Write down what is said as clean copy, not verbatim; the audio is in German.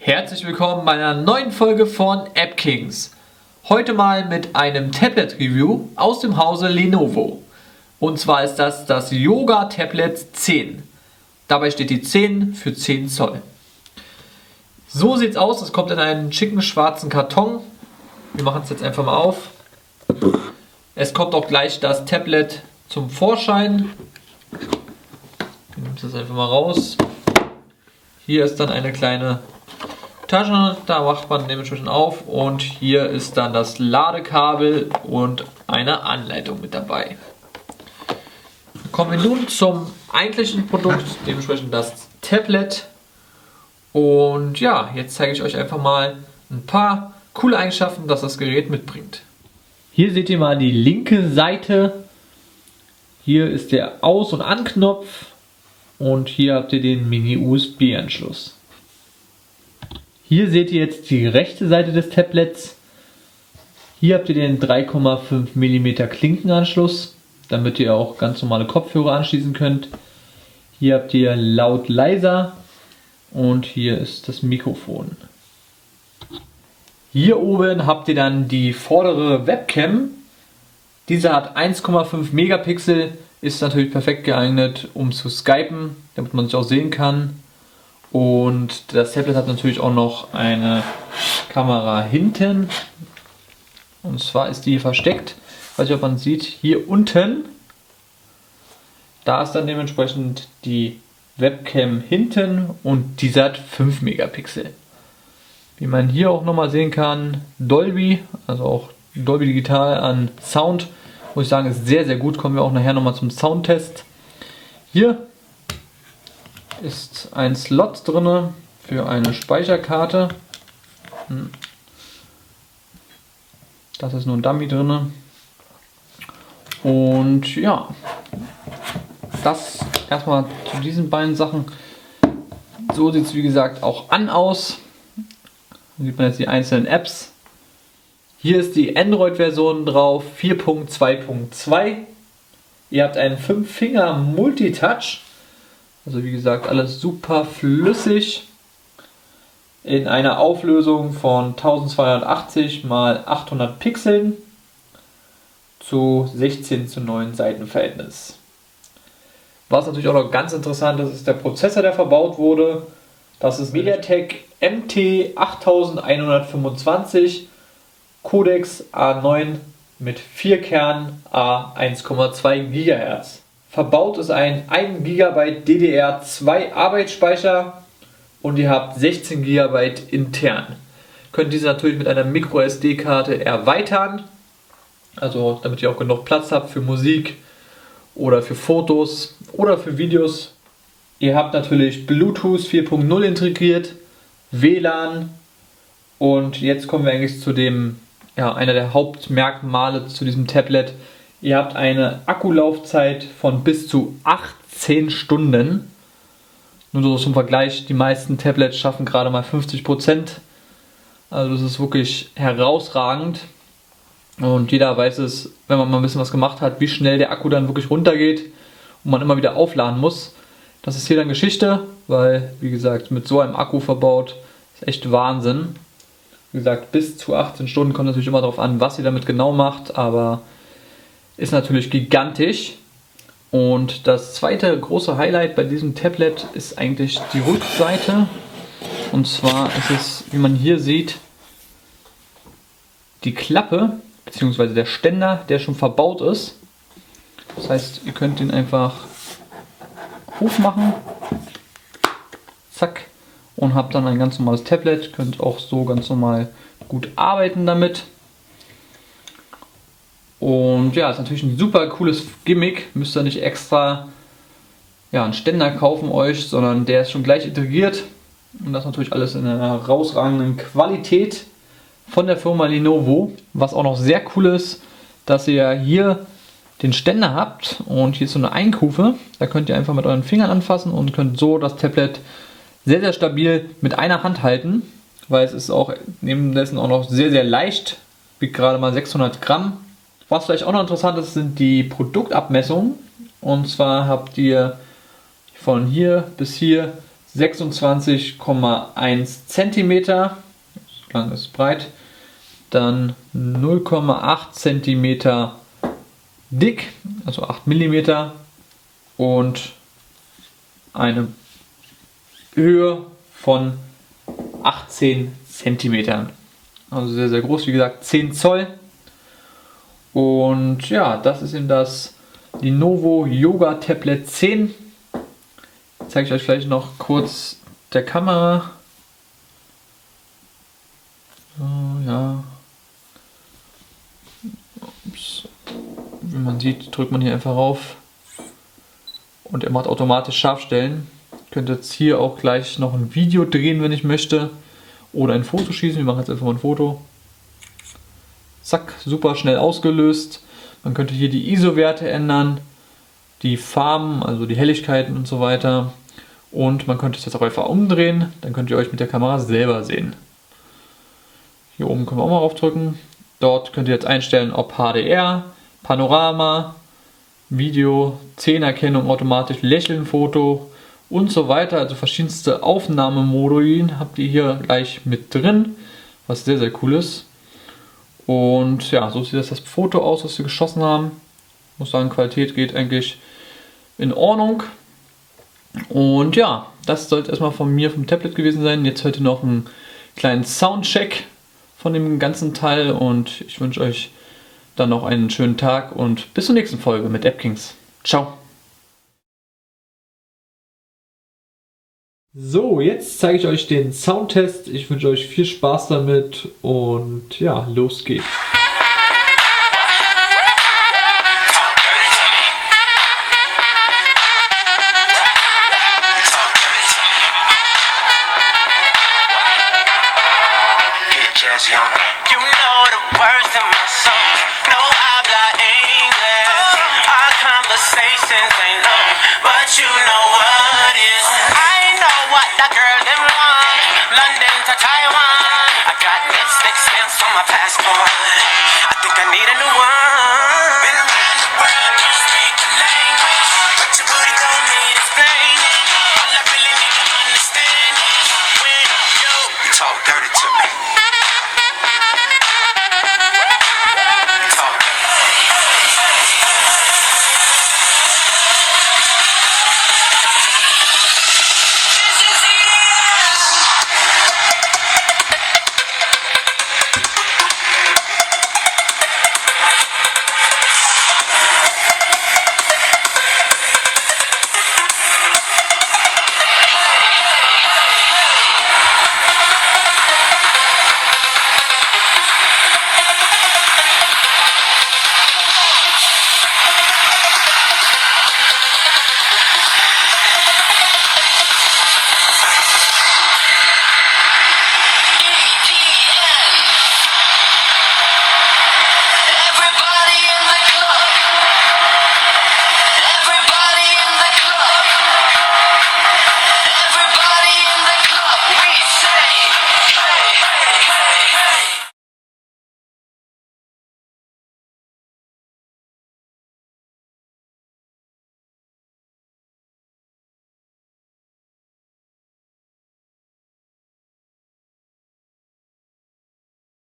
Herzlich willkommen bei einer neuen Folge von AppKings. Heute mal mit einem Tablet-Review aus dem Hause Lenovo. Und zwar ist das Yoga Tablet 10. Dabei steht die 10 für 10 Zoll. So sieht es aus, es kommt in einen schicken schwarzen Karton. Wir machen es jetzt einfach mal auf. Es kommt auch gleich das Tablet zum Vorschein. Ich nehme das einfach mal raus. Hier ist dann eine kleine Tasche, da macht man dementsprechend auf und hier ist dann das Ladekabel und eine Anleitung mit dabei. Kommen wir nun zum eigentlichen Produkt, dementsprechend das Tablet. Und ja, jetzt zeige ich euch einfach mal ein paar coole Eigenschaften, dass das Gerät mitbringt. Hier seht ihr mal die linke Seite. Hier ist der Aus- und Anknopf und hier habt ihr den Mini-USB-Anschluss. Hier seht ihr jetzt die rechte Seite des Tablets. Hier habt ihr den 3,5 mm Klinkenanschluss, damit ihr auch ganz normale Kopfhörer anschließen könnt. Hier habt ihr laut leiser und hier ist das Mikrofon. Hier oben habt ihr dann die vordere Webcam. Diese hat 1,5 Megapixel, ist natürlich perfekt geeignet, um zu skypen, damit man sich auch sehen kann. Und das Tablet hat natürlich auch noch eine Kamera hinten. Und zwar ist die hier versteckt. Ich weiß nicht, ob man sieht, hier unten. Da ist dann dementsprechend die Webcam hinten und diese hat 5 Megapixel. Wie man hier auch nochmal sehen kann, Dolby, also auch Dolby Digital an Sound, muss ich sagen, ist sehr, sehr gut. Kommen wir auch nachher nochmal zum Soundtest. Hier ist ein Slot drin für eine Speicherkarte. Das ist nur ein Dummy drin. Und ja, das erstmal zu diesen beiden Sachen. So sieht es wie gesagt auch aus. Hier sieht man jetzt die einzelnen Apps. Hier ist die Android-Version drauf, 4.2.2. Ihr habt einen 5-Finger-Multitouch. Also wie gesagt, alles super flüssig. In einer Auflösung von 1280 x 800 Pixeln zu 16:9 Seitenverhältnis. Was natürlich auch noch ganz interessant ist, ist der Prozessor, der verbaut wurde. Das ist MediaTek MT8125 Codex A9 mit 4 Kernen A1,2 GHz. Verbaut ist ein 1 GB DDR2 Arbeitsspeicher und ihr habt 16 GB intern. Könnt diese natürlich mit einer MicroSD-Karte erweitern, also damit ihr auch genug Platz habt für Musik oder für Fotos oder für Videos. Ihr habt natürlich Bluetooth 4.0 integriert, WLAN und jetzt kommen wir eigentlich zu dem, einer der Hauptmerkmale zu diesem Tablet. Ihr habt eine Akkulaufzeit von bis zu 18 Stunden. Nur so zum Vergleich, die meisten Tablets schaffen gerade mal 50%. Also das ist wirklich herausragend. Und jeder weiß es, wenn man mal ein bisschen was gemacht hat, wie schnell der Akku dann wirklich runtergeht und man immer wieder aufladen muss. Das ist hier dann Geschichte, weil, wie gesagt, mit so einem Akku verbaut, ist echt Wahnsinn. Wie gesagt, bis zu 18 Stunden, kommt natürlich immer darauf an, was ihr damit genau macht, aber ist natürlich gigantisch. Und das zweite große Highlight bei diesem Tablet ist eigentlich die Rückseite. Und zwar ist es, wie man hier sieht, die Klappe bzw. der Ständer, der schon verbaut ist. Das heißt, ihr könnt den einfach aufmachen, zack, und habt dann ein ganz normales Tablet. Könnt auch so ganz normal gut arbeiten damit. Und ja, ist natürlich ein super cooles Gimmick. Müsst ihr nicht extra einen Ständer kaufen euch, sondern der ist schon gleich integriert. Und das natürlich alles in einer herausragenden Qualität von der Firma Lenovo. Was auch noch sehr cool ist, dass ihr hier den Ständer habt und hier ist so eine Einkufe. Da könnt ihr einfach mit euren Fingern anfassen und könnt so das Tablet sehr, sehr stabil mit einer Hand halten. Weil es ist auch neben dessen auch noch sehr, sehr leicht. Wiegt gerade mal 600 Gramm. Was vielleicht auch noch interessant ist, sind die Produktabmessungen. Und zwar habt ihr von hier bis hier 26,1 cm, so lang ist breit, dann 0,8 cm dick, also 8 mm und eine Höhe von 18 cm. Also sehr, sehr groß, wie gesagt 10 Zoll. Und ja, das ist eben das Lenovo Yoga Tablet 10. Zeige ich euch gleich noch kurz der Kamera. So, ja. Ups. Wie man sieht, drückt man hier einfach rauf und er macht automatisch Scharfstellen. Ich könnte jetzt hier auch gleich noch ein Video drehen, wenn ich möchte, oder ein Foto schießen. Wir machen jetzt einfach mal ein Foto. Zack, super schnell ausgelöst. Man könnte hier die ISO-Werte ändern, die Farben, also die Helligkeiten und so weiter. Und man könnte es jetzt auch einfach umdrehen, dann könnt ihr euch mit der Kamera selber sehen. Hier oben können wir auch mal draufdrücken. Dort könnt ihr jetzt einstellen, ob HDR, Panorama, Video, Szenenerkennung, automatisch Lächeln-Foto und so weiter. Also verschiedenste Aufnahmemodi habt ihr hier gleich mit drin, was sehr, sehr cool ist. Und ja, so sieht das Foto aus, was wir geschossen haben. Ich muss sagen, Qualität geht eigentlich in Ordnung. Und ja, das sollte erstmal von mir vom Tablet gewesen sein. Jetzt heute noch einen kleinen Soundcheck von dem ganzen Teil und ich wünsche euch dann noch einen schönen Tag und bis zur nächsten Folge mit AppKings. Ciao! So, jetzt zeige ich euch den Soundtest. Ich wünsche euch viel Spaß damit und ja, los geht's. You know the words in my song. No habla English. Our conversations ain't long, but you know what is. I know what that girl them want. London to Taiwan. I got lipstick stamps on my passport. I think I need a new one. Been around the world, don't speak the language, but your booty don't need explaining. All I really need to understand is when you talk dirty to me.